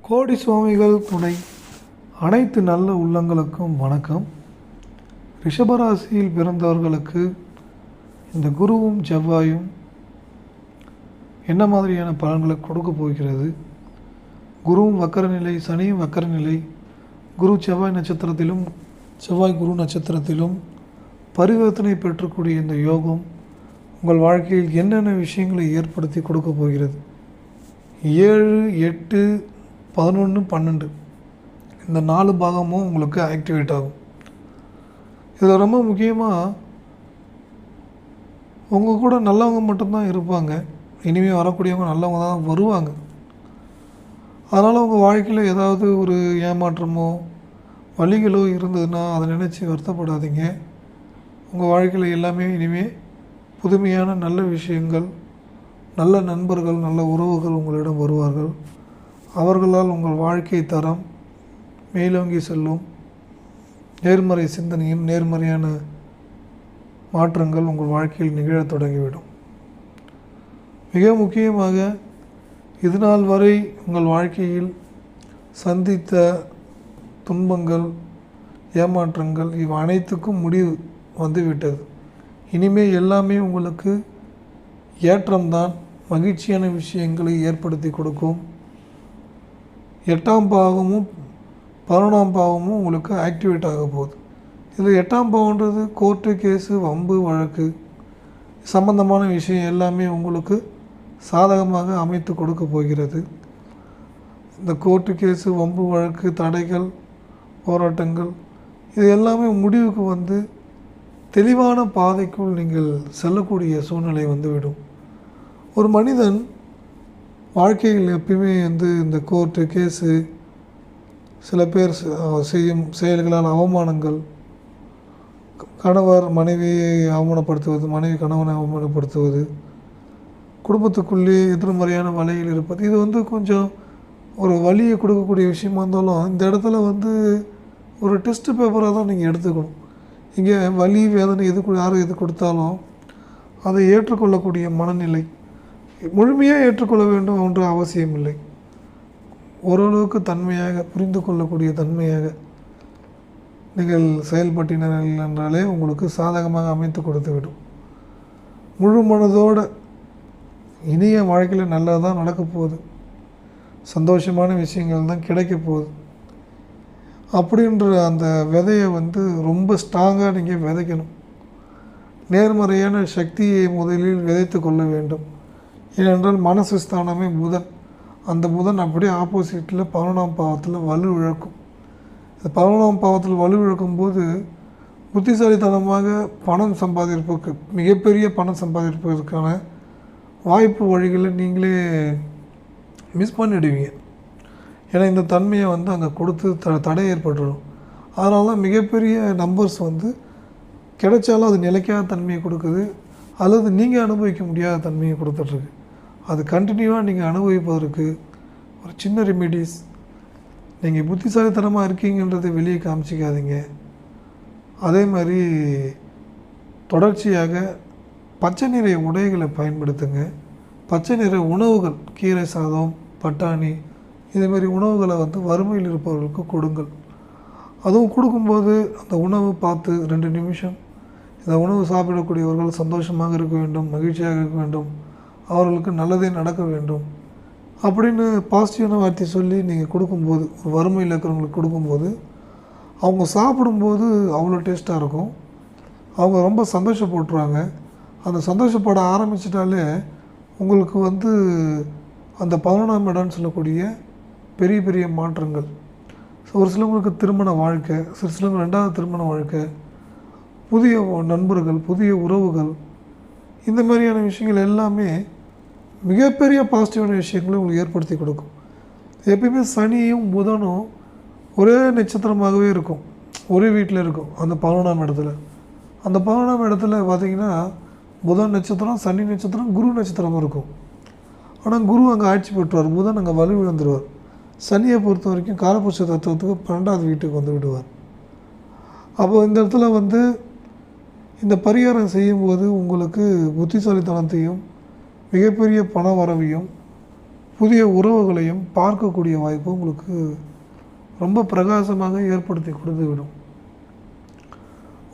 கோடி சுவாமிகள் துணை. அனைத்து நல்ல உள்ளங்களுக்கும் வணக்கம். ரிஷபராசியில் பிறந்தவர்களுக்கு இந்த குருவும் செவ்வாயும் என்ன மாதிரியான பலன்களை கொடுக்க போகிறது? குருவும் வக்கரநிலை, சனியும் வக்கரநிலை, குரு செவ்வாய் நட்சத்திரத்திலும் செவ்வாய் குரு நட்சத்திரத்திலும் பரிவர்த்தனை பெற்றக்கூடிய இந்த யோகம் உங்கள் வாழ்க்கையில் என்னென்ன விஷயங்களை ஏற்படுத்தி கொடுக்க போகிறது? 7, 8, 11, 12 இந்த 4 பாகமும் உங்களுக்கு ஆக்டிவேட் ஆகும். இதில் ரொம்ப முக்கியமாக உங்கள் கூட நல்லவங்க மட்டும்தான் இருப்பாங்க. இனிமேல் வரக்கூடியவங்க நல்லவங்க தான் வருவாங்க. அதனால் உங்கள் வாழ்க்கையில் ஏதாவது ஒரு ஏமாற்றமோ வலிகளோ இருந்ததுன்னா அதை நினச்சி வருத்தப்படாதீங்க. உங்கள் வாழ்க்கையில் எல்லாமே இனிமேல் புதுமையான நல்ல விஷயங்கள், நல்ல நண்பர்கள், நல்ல உறவுகள் உங்களிடம் வருவார்கள். அவர்களால் உங்கள் வாழ்க்கை தரம் மேலோங்கி செல்லும். நேர்மறை சிந்தனையும் நேர்மறையான மாற்றங்கள் உங்கள் வாழ்க்கையில் நிகழத் தொடங்கிவிடும். மிக முக்கியமாக இதுநாள் வரை உங்கள் வாழ்க்கையில் சந்தித்த துன்பங்கள், ஏமாற்றங்கள் இவை அனைத்துக்கும் முடிவு வந்துவிட்டது. இனிமேல் எல்லாமே உங்களுக்கு ஏற்றம்தான், மகிழ்ச்சியான விஷயங்களை ஏற்படுத்தி கொடுக்கும். 8ஆம் பாவமும் 11ஆம் பாவமும் உங்களுக்கு ஆக்டிவேட் ஆக போகுது. இது 8ஆம் பாவன்றது கோர்ட்டு கேஸு, வம்பு வழக்கு சம்பந்தமான விஷயம் எல்லாமே உங்களுக்கு சாதகமாக அமைத்து கொடுக்க போகிறது. இந்த கோர்ட்டு கேஸு, வம்பு வழக்கு, தடைகள், போராட்டங்கள் இது எல்லாமே முடிவுக்கு வந்து தெளிவான பாதைக்குள் நீங்கள் செல்லக்கூடிய சூழ்நிலை வந்துவிடும். ஒரு மனிதன் வாழ்க்கையில் எப்பயுமே இந்த கோர்ட்டு கேஸு, சில பேர் செய்யும் செயல்களால் அவமானங்கள், கணவர் மனைவியை அவமானப்படுத்துவது, மனைவி கணவனை அவமானப்படுத்துவது, குடும்பத்துக்குள்ளே எதிர்மறையான வலையில் இருப்பது, இது கொஞ்சம் ஒரு வலியை கொடுக்கக்கூடிய விஷயமா இருந்தாலும் இந்த இடத்துல ஒரு டெஸ்ட் பேப்பராக தான் நீங்கள் எடுத்துக்கணும். இங்கே வலி, வேதனை யாரும் எது கொடுத்தாலும் அதை ஏற்றுக்கொள்ளக்கூடிய மனநிலை, முழுமையாக ஏற்றுக்கொள்ள வேண்டும் என்ற அவசியம் இல்லை. ஓரளவுக்கு தன்மையாக புரிந்து கொள்ளக்கூடிய தன்மையாக நீங்கள் செயல்பட்டினர்கள் என்றாலே உங்களுக்கு சாதகமாக அமைத்து கொடுத்து விடும். முழு மனதோடு இனிய வாழ்க்கையில் நல்லதாக நடக்க போகுது, சந்தோஷமான விஷயங்கள் தான் கிடைக்க போகுது அப்படின்ற அந்த விதையை ரொம்ப ஸ்ட்ராங்காக நீங்கள் விதைக்கணும். நேர்மறையான சக்தியை முதலில் விதைத்து கொள்ள வேண்டும். ஏனென்றால் மனசு ஸ்தானமே புதன். அந்த புதன் அப்படியே ஆப்போசிட்டில் 11ஆம் பாவத்தில் வலு இழக்கும். இந்த 11ஆம் பாவத்தில் வலு இழக்கும்போது புத்திசாலித்தனமாக பணம் சம்பாதிப்பதற்கு, மிகப்பெரிய பணம் சம்பாதிப்பதற்கான வாய்ப்பு வழிகளை நீங்களே மிஸ் பண்ணிடுவீங்க. ஏன்னா இந்த தன்மையை அங்கே கொடுத்து தடை ஏற்பட்டுடும். அதனால தான் மிகப்பெரிய நம்பர்ஸ் கிடைச்சாலும் அது நிலைக்காத தன்மையை கொடுக்குது, அல்லது நீங்கள் அனுபவிக்க முடியாத தன்மையை கொடுத்துட்ருக்கு. அது கண்டினியூவாக நீங்கள் அனுபவிப்பதற்கு ஒரு சின்ன ரெமிடிஸ், நீங்கள் புத்திசாலித்தனமாக இருக்கீங்கன்றதை வெளியே காமிச்சிக்காதீங்க. அதே மாதிரி தொடர்ச்சியாக பச்சை நிற உடைகளை பயன்படுத்துங்க. பச்சை நிற உணவுகள், கீரை சாதம், பட்டாணி இதேமாரி உணவுகளை வறுமையில் இருப்பவர்களுக்கு கொடுங்கள். அதுவும் கொடுக்கும்போது அந்த உணவு பார்த்து 2 நிமிஷம் இந்த உணவு சாப்பிடக்கூடியவர்கள் சந்தோஷமாக இருக்க வேண்டும், மகிழ்ச்சியாக இருக்க வேண்டும், அவர்களுக்கு நல்லதே நடக்க வேண்டும் அப்படின்னு பாசிட்டிவான வார்த்தை சொல்லி நீங்கள் கொடுக்கும்போது, ஒரு வறுமையில் இருக்கிறவங்களுக்கு கொடுக்கும்போது அவங்க சாப்பிடும்போது அவ்வளோ டேஸ்ட்டாக இருக்கும். அவங்க ரொம்ப சந்தோஷப்பட்டுருவாங்க. அந்த சந்தோஷப்பட ஆரம்பிச்சிட்டாலே உங்களுக்கு அந்த 11ஆம் இடம்னு சொல்லக்கூடிய பெரிய பெரிய மாற்றங்கள். ஒரு சிலவங்களுக்கு திருமண வாழ்க்கை, சிலவங்க 2வது திருமண வாழ்க்கை, புதிய நண்பர்கள், புதிய உறவுகள், இந்த மாதிரியான விஷயங்கள் எல்லாமே மிகப்பெரிய பாசிட்டிவான விஷயங்களை உங்களுக்கு ஏற்படுத்தி கொடுக்கும். எப்பயுமே சனியும் புதனும் ஒரே நட்சத்திரமாகவே இருக்கும், ஒரே வீட்டில் இருக்கும். அந்த 11ஆம் இடத்துல, அந்த 11ஆம் இடத்துல பார்த்திங்கன்னா புதன் நட்சத்திரம், சனி நட்சத்திரம், குரு நட்சத்திரம் இருக்கும். ஆனால் குரு அங்கே ஆட்சி பெற்றுவார், புதன் அங்கே வலு விழுந்துருவார். சனியை பொறுத்த வரைக்கும் காலபுருஷ தத்துவத்துக்கு 12வது வீட்டுக்கு விடுவார். அப்போ இந்த இடத்துல இந்த பரிகாரம் செய்யும்போது உங்களுக்கு புத்திசாலித்தனத்தையும் மிகப்பெரிய பண வரவையும் புதிய உறவுகளையும் பார்க்கக்கூடிய வாய்ப்பு உங்களுக்கு ரொம்ப பிரகாசமாக ஏற்படுத்தி கொடுத்துவிடும்.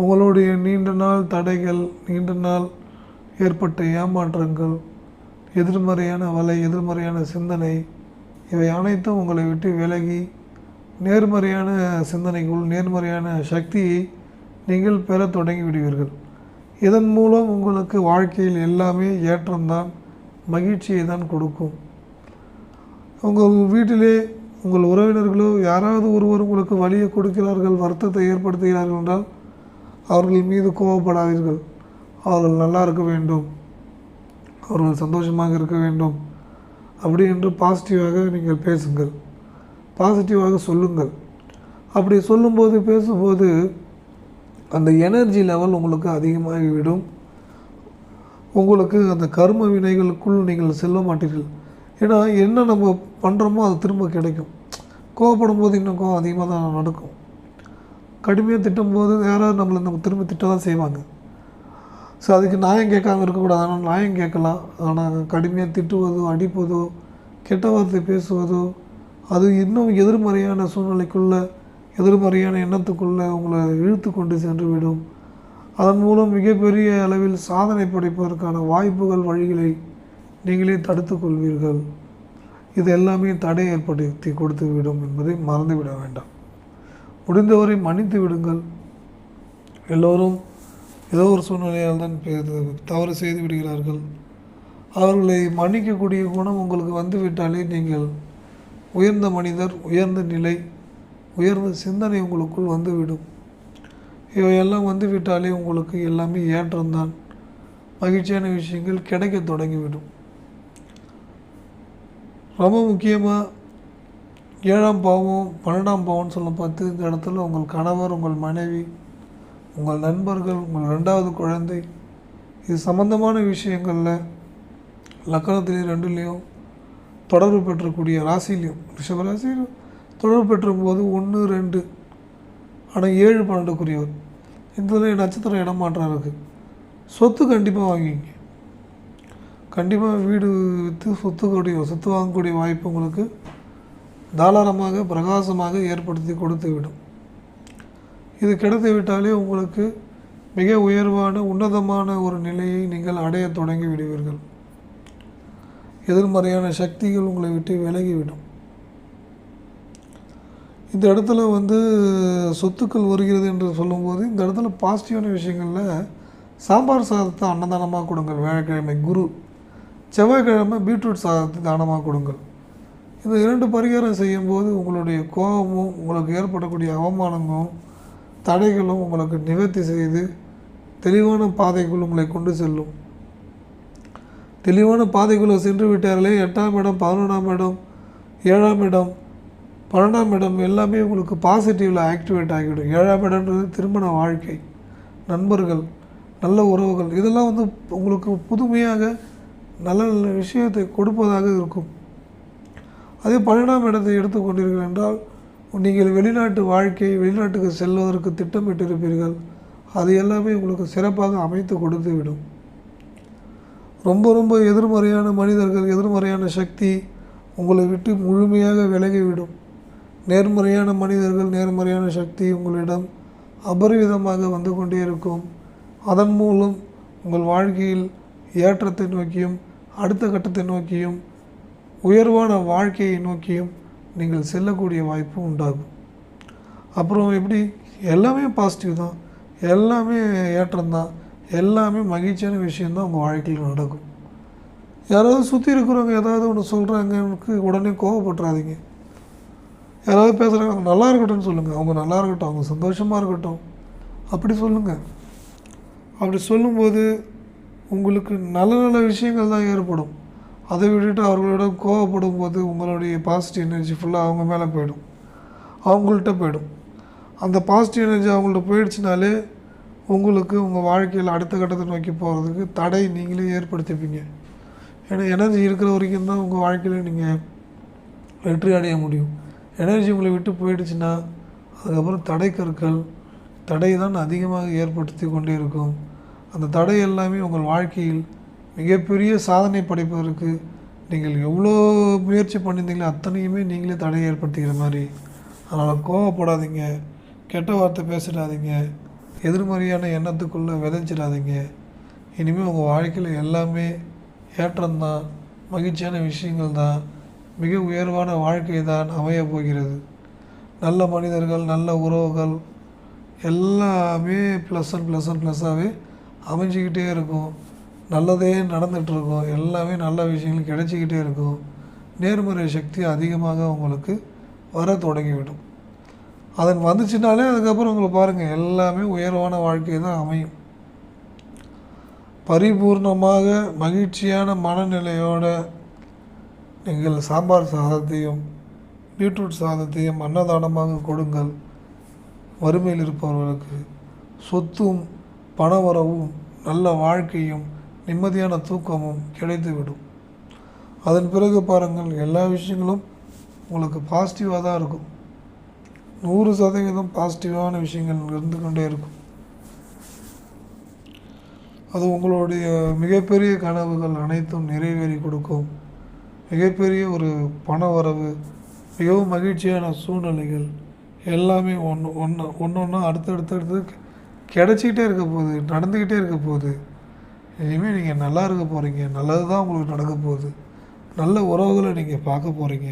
உங்களுடைய நீண்ட நாள் தடைகள், நீண்ட நாள் ஏற்பட்ட ஏமாற்றங்கள், எதிர்மறையான வலை, எதிர்மறையான சிந்தனை, இவை அனைத்தும் உங்களை விட்டு விலகி நேர்மறையான சிந்தனைக்குள், நேர்மறையான சக்தியை நீங்கள் பெற தொடங்கி விடுவீர்கள். இதன் மூலம் உங்களுக்கு வாழ்க்கையில் எல்லாமே ஏற்றம்தான், மகிழ்ச்சியை தான் கொடுக்கும். உங்கள் வீட்டிலே உங்கள் உறவினர்களோ யாராவது ஒருவர் உங்களுக்கு வலியை கொடுக்கிறார்கள், வருத்தத்தை ஏற்படுத்துகிறார்கள் என்றால் அவர்கள் மீது கோபப்படாதீர்கள். அவர்கள் நல்லா இருக்க வேண்டும், அவர்கள் சந்தோஷமாக இருக்க வேண்டும் அப்படி என்று பாசிட்டிவாக நீங்கள் பேசுங்கள், பாசிட்டிவாக சொல்லுங்கள். அப்படி சொல்லும்போது, பேசும்போது அந்த எனர்ஜி லெவல் உங்களுக்கு அதிகமாகிவிடும். உங்களுக்கு அந்த கர்ம வினைகளுக்குள் நீங்கள் செல்ல மாட்டீர்கள். ஏன்னா என்ன நம்ம பண்ணுறோமோ அது திரும்ப கிடைக்கும். கோவப்படும் போது இன்னும் கோவம் அதிகமாக தான் நடக்கும். கடுமையாக திட்டும்போது யாராவது நம்ம திரும்ப திட்ட தான் செய்வாங்க. ஸோ அதுக்கு நியாயம் கேட்காம இருக்கக்கூடாது. ஆனால் நியாயம் கேட்கலாம். ஆனால் கடுமையாக திட்டுவதோ, அடிப்பதோ, கெட்ட வார்த்தை பேசுவதோ அது இன்னும் எதிர்மறையான சூழ்நிலைக்குள்ளே, எதிர்மறையான எண்ணத்துக்குள்ளே உங்களை இழுத்து கொண்டு சென்று விடும். அதன் மூலம் மிகப்பெரிய அளவில் சாதனை படைப்பதற்கான வாய்ப்புகள், வழிகளை நீங்களே தடுத்து கொள்வீர்கள். இது எல்லாமே தடை ஏற்படுத்தி கொடுத்து விடும் என்பதை மறந்துவிட வேண்டாம். முடிந்தவரை மன்னித்து விடுங்கள். எல்லோரும் ஏதோ ஒரு சூழ்நிலையால் தான் தவறு செய்து விடுகிறார்கள். அவர்களை மன்னிக்கக்கூடிய குணம் உங்களுக்கு வந்துவிட்டாலே நீங்கள் உயர்ந்த மனிதர், உயர்ந்த நிலை, உயர்ந்த சிந்தனை உங்களுக்குள் வந்துவிடும். இவையெல்லாம் வந்துவிட்டாலே உங்களுக்கு எல்லாமே ஏற்றம்தான், மகிழ்ச்சியான விஷயங்கள் கிடைக்க தொடங்கிவிடும். ரொம்ப முக்கியமாக 7ஆம் பாவம் 12ஆம் பாவம்னு சொல்ல பார்த்து இந்த இடத்துல உங்கள் கணவர், உங்கள் மனைவி, உங்கள் நண்பர்கள், உங்கள் 2வது குழந்தை, இது சம்பந்தமான விஷயங்களில் லக்கணத்திலையும் 2லேயும் தொடர்பு பெற்றக்கூடிய ராசிலையும், ரிஷபராசியும் தொடர்பு பெற்றும்போது 1, 2 ஆனால் 7, 12க்குரியவர். இதில் நட்சத்திரம் இடமாற்றம் இருக்குது. சொத்து கண்டிப்பாக வாங்கிங்க. கண்டிப்பாக வீடு விற்று சொத்து வாங்கக்கூடிய வாய்ப்பு உங்களுக்கு தாராளமாக பிரகாசமாக ஏற்படுத்தி கொடுத்து விடும். இது கிடைத்து விட்டாலே உங்களுக்கு மிக உயர்வான உன்னதமான ஒரு நிலையை நீங்கள் அடைய தொடங்கி விடுவீர்கள். எதிர்மறையான சக்திகள் உங்களை விட்டு விலகிவிடும். இந்த இடத்துல சொத்துக்கள் வருகிறது என்று சொல்லும்போது இந்த இடத்துல பாசிட்டிவான விஷயங்களில் சாம்பார் சாதத்தை அன்னதானமாக கொடுங்கள். வியாழக்கிழமை குரு, செவ்வாய்க்கிழமை பீட்ரூட் சாதத்தை தானமாக கொடுங்கள். இந்த 2 பரிகாரம் செய்யும்போது உங்களுடைய கோபமும், உங்களுக்கு ஏற்படக்கூடிய அவமானங்களும், தடைகளும் உங்களுக்கு நிவர்த்தி செய்து தெளிவான பாதைக்குள் உங்களை கொண்டு செல்லும். தெளிவான பாதைக்குள்ளே சென்று விட்டார்களே 8ஆம் இடம், 11ஆம் இடம், 7ஆம் இடம், 12ஆம் இடம் எல்லாமே உங்களுக்கு பாசிட்டிவில் ஆக்டிவேட் ஆகிவிடும். 7ஆம் இடம்ன்றது திருமண வாழ்க்கை, நண்பர்கள், நல்ல உறவுகள், இதெல்லாம் உங்களுக்கு புதுமையாக நல்ல நல்ல விஷயத்தை கொடுப்பதாக இருக்கும். அதே 12ஆம் இடத்தை எடுத்துக்கொண்டீர்கள் என்றால் நீங்கள் வெளிநாட்டு வாழ்க்கை, வெளிநாட்டுக்கு செல்வதற்கு திட்டமிட்டிருப்பீர்கள். அது எல்லாமே உங்களுக்கு சிறப்பாக அமைத்து கொடுத்து விடும். ரொம்ப ரொம்ப எதிர்மறையான மனிதர்கள், எதிர்மறையான சக்தி உங்களை விட்டு முழுமையாக விலகிவிடும். நேர்மறையான மனிதர்கள், நேர்மறையான சக்தி உங்களிடம் அபரிவிதமாக வந்து கொண்டே இருக்கும். அதன் மூலம் உங்கள் வாழ்க்கையில் ஏற்றத்தை நோக்கியும், அடுத்த கட்டத்தை நோக்கியும், உயர்வான வாழ்க்கையை நோக்கியும் நீங்கள் செல்லக்கூடிய வாய்ப்பு உண்டாகும். அப்புறம் எப்படி எல்லாமே பாசிட்டிவ் தான், எல்லாமே ஏற்றம்தான், எல்லாமே மகிழ்ச்சியான விஷயந்தான் உங்கள் வாழ்க்கையில் நடக்கும். யாராவது சுற்றி இருக்கிறவங்க ஏதாவது ஒன்று சொல்கிறாங்கன்னு உடனே கோவப்பட்டுறாதீங்க. யாராவது பேசுகிறாங்க, அவங்க நல்லா இருக்கட்டும்னு சொல்லுங்கள். அவங்க நல்லா இருக்கட்டும், அவங்க சந்தோஷமாக இருக்கட்டும் அப்படி சொல்லுங்கள். அப்படி சொல்லும்போது உங்களுக்கு நல்ல நல்ல விஷயங்கள் தான் ஏற்படும். அதை விட்டுட்டு அவர்களிடம் கோவப்படும் போது உங்களுடைய பாசிட்டிவ் எனர்ஜி ஃபுல்லாக அவங்க மேலே போயிடும், அவங்கள்ட்ட போயிடும். அந்த பாசிட்டிவ் எனர்ஜி அவங்கள்ட்ட போயிடுச்சுனாலே உங்களுக்கு உங்கள் வாழ்க்கையில் அடுத்த கட்டத்தை நோக்கி போகிறதுக்கு தடை நீங்களே ஏற்படுத்திப்பீங்க. ஏன்னா எனர்ஜி இருக்கிற வரைக்கும் தான் உங்கள் வாழ்க்கையில் நீங்கள் வெற்றி அடைய முடியும். எனர்ஜி உங்களை விட்டு போயிடுச்சுன்னா அதுக்கப்புறம் தடை தான் அதிகமாக ஏற்படுத்தி கொண்டே இருக்கும். அந்த தடை எல்லாமே உங்கள் வாழ்க்கையில் மிகப்பெரிய சாதனை படைப்பதற்கு, நீங்கள் எவ்வளோ முயற்சி பண்ணியிருந்தீங்களோ அத்தனையுமே நீங்களே தடை ஏற்படுத்திக்கிற மாதிரி. அதனால் கோவப்படாதீங்க, கெட்ட வார்த்தை பேசிடாதீங்க, எதிர்மறையான எண்ணத்துக்குள்ளே விதைச்சிடாதீங்க. இனிமேல் உங்கள் வாழ்க்கையில் எல்லாமே ஏற்றம்தான், மகிழ்ச்சியான விஷயங்கள் தான், மிக உயர்வான வாழ்க்கை தான் அமையப் போகிறது. நல்ல மனிதர்கள், நல்ல உறவுகள் எல்லாமே ப்ளஸ்ஸாகவே அமைஞ்சிக்கிட்டே இருக்கும். நல்லதே நடந்துகிட்ருக்கும். எல்லாமே நல்ல விஷயங்கள் கிடைச்சிக்கிட்டே இருக்கும். நேர்மறை சக்தி அதிகமாக உங்களுக்கு வர தொடங்கிவிடும். அதன் வந்துச்சுனாலே அதுக்கப்புறம் உங்களை பாருங்கள், எல்லாமே உயர்வான வாழ்க்கை தான் அமையும். பரிபூர்ணமாக மகிழ்ச்சியான மனநிலையோடு நீங்கள் சாம்பார் சாதத்தையும் பீட்ரூட் சாதத்தையும் அன்னதானமாக கொடுங்கள். வறுமையில் இருப்பவர்களுக்கு சொத்தும் பணவரவும் நல்ல வாழ்க்கையும் நிம்மதியான தூக்கமும் கிடைத்துவிடும். அதன் பிறகு பாருங்கள், எல்லா விஷயங்களும் உங்களுக்கு பாசிட்டிவாக தான் இருக்கும். 100% பாசிட்டிவான விஷயங்கள் இருந்து கொண்டே இருக்கும். அது உங்களுடைய மிகப்பெரிய கனவுகள் அனைத்தும் நிறைவேறி கொடுக்கும். மிகப்பெரிய ஒரு பண வரவு, மிகவும் மகிழ்ச்சியான சூழ்நிலைகள் எல்லாமே ஒன்றா அடுத்தடுத்து கிடச்சிக்கிட்டே இருக்க போகுது, நடந்துக்கிட்டே இருக்க போகுது. இனிமேல் நீங்கள் நல்லா இருக்க போகிறீங்க. நல்லது தான் உங்களுக்கு நடக்க போகுது. நல்ல உறவுகளை நீங்கள் பார்க்க போகிறீங்க.